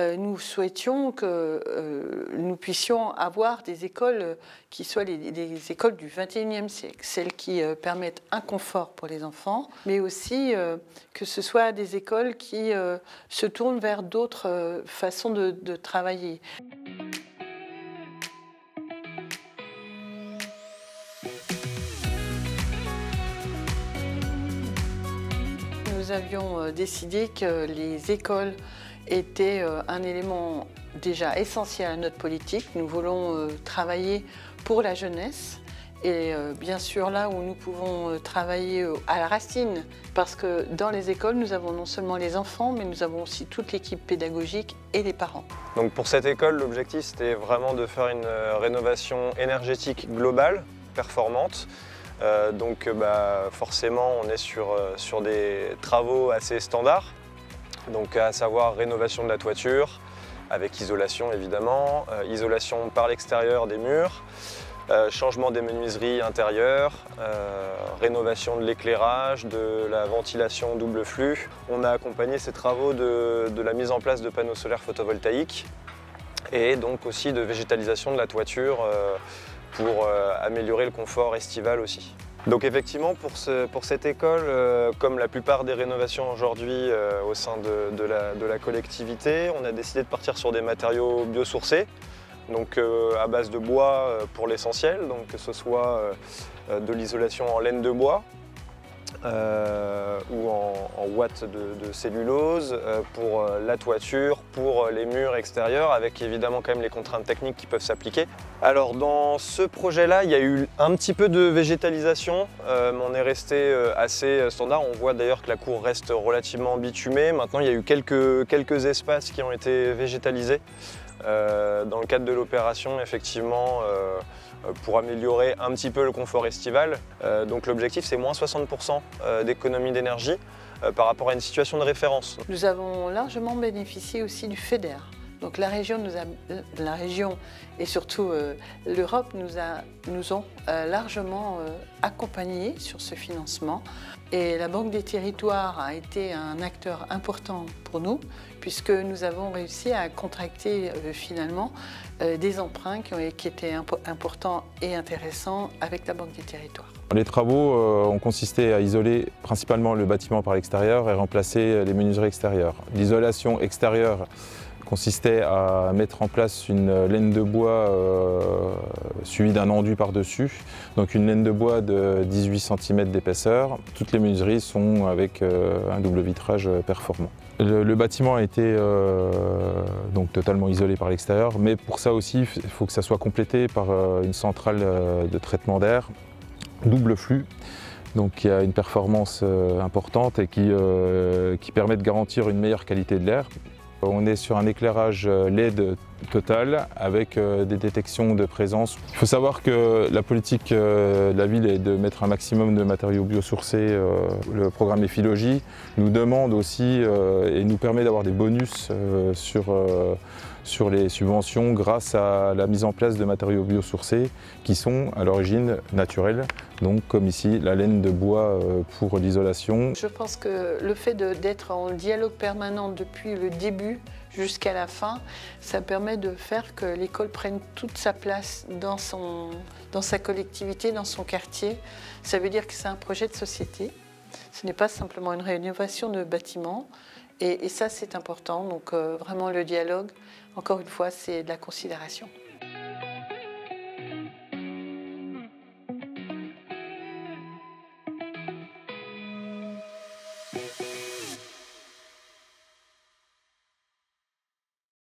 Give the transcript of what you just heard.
Nous souhaitions que nous puissions avoir des écoles qui soient les écoles du XXIe siècle, celles qui permettent un confort pour les enfants, mais aussi que ce soit des écoles qui se tournent vers d'autres façons de travailler. Nous avions décidé que les écoles étaient un élément déjà essentiel à notre politique. Nous voulons travailler pour la jeunesse et bien sûr là où nous pouvons travailler à la racine, parce que dans les écoles nous avons non seulement les enfants mais nous avons aussi toute l'équipe pédagogique et les parents. Donc pour cette école, l'objectif c'était vraiment de faire une rénovation énergétique globale, performante. Forcément on est sur des travaux assez standards, donc à savoir rénovation de la toiture, avec isolation évidemment, isolation par l'extérieur des murs, changement des menuiseries intérieures, rénovation de l'éclairage, de la ventilation double flux. On a accompagné ces travaux de la mise en place de panneaux solaires photovoltaïques et donc aussi de végétalisation de la toiture pour améliorer le confort estival aussi. Donc effectivement, pour cette école, comme la plupart des rénovations aujourd'hui au sein de la collectivité, on a décidé de partir sur des matériaux biosourcés, donc à base de bois pour l'essentiel, donc que ce soit de l'isolation en laine de bois ou en ouate de cellulose pour la toiture, pour les murs extérieurs, avec évidemment quand même les contraintes techniques qui peuvent s'appliquer. Alors dans ce projet-là, il y a eu un petit peu de végétalisation, mais on est resté assez standard. On voit d'ailleurs que la cour reste relativement bitumée. Maintenant, il y a eu quelques espaces qui ont été végétalisés dans le cadre de l'opération, effectivement, pour améliorer un petit peu le confort estival. Donc l'objectif, c'est moins 60% d'économie d'énergie par rapport à une situation de référence. Nous avons largement bénéficié aussi du FEDER. Donc la région et surtout l'Europe nous ont largement accompagnés sur ce financement. Et la Banque des Territoires a été un acteur important pour nous, puisque nous avons réussi à contracter finalement des emprunts qui étaient importants et intéressants avec la Banque des Territoires. Les travaux ont consisté à isoler principalement le bâtiment par l'extérieur et remplacer les menuiseries extérieures. L'isolation extérieure consistait à mettre en place une laine de bois suivie d'un enduit par-dessus, donc une laine de bois de 18 cm d'épaisseur. Toutes les menuiseries sont avec un double vitrage performant. Le bâtiment a été donc totalement isolé par l'extérieur, mais pour ça aussi il faut que ça soit complété par une centrale de traitement d'air double flux, donc qui a une performance importante et qui permet de garantir une meilleure qualité de l'air. On est sur un éclairage LED total avec des détections de présence. Il faut savoir que la politique de la ville est de mettre un maximum de matériaux biosourcés. Le programme Ephilogie nous demande aussi et nous permet d'avoir des bonus sur les subventions grâce à la mise en place de matériaux biosourcés qui sont à l'origine naturels, donc comme ici la laine de bois pour l'isolation. Je pense que le fait d'être en dialogue permanent depuis le début jusqu'à la fin, ça permet de faire que l'école prenne toute sa place dans sa collectivité, dans son quartier. Ça veut dire que c'est un projet de société. Ce n'est pas simplement une rénovation de bâtiment. Et ça, c'est important. Donc vraiment, le dialogue, encore une fois, c'est de la considération.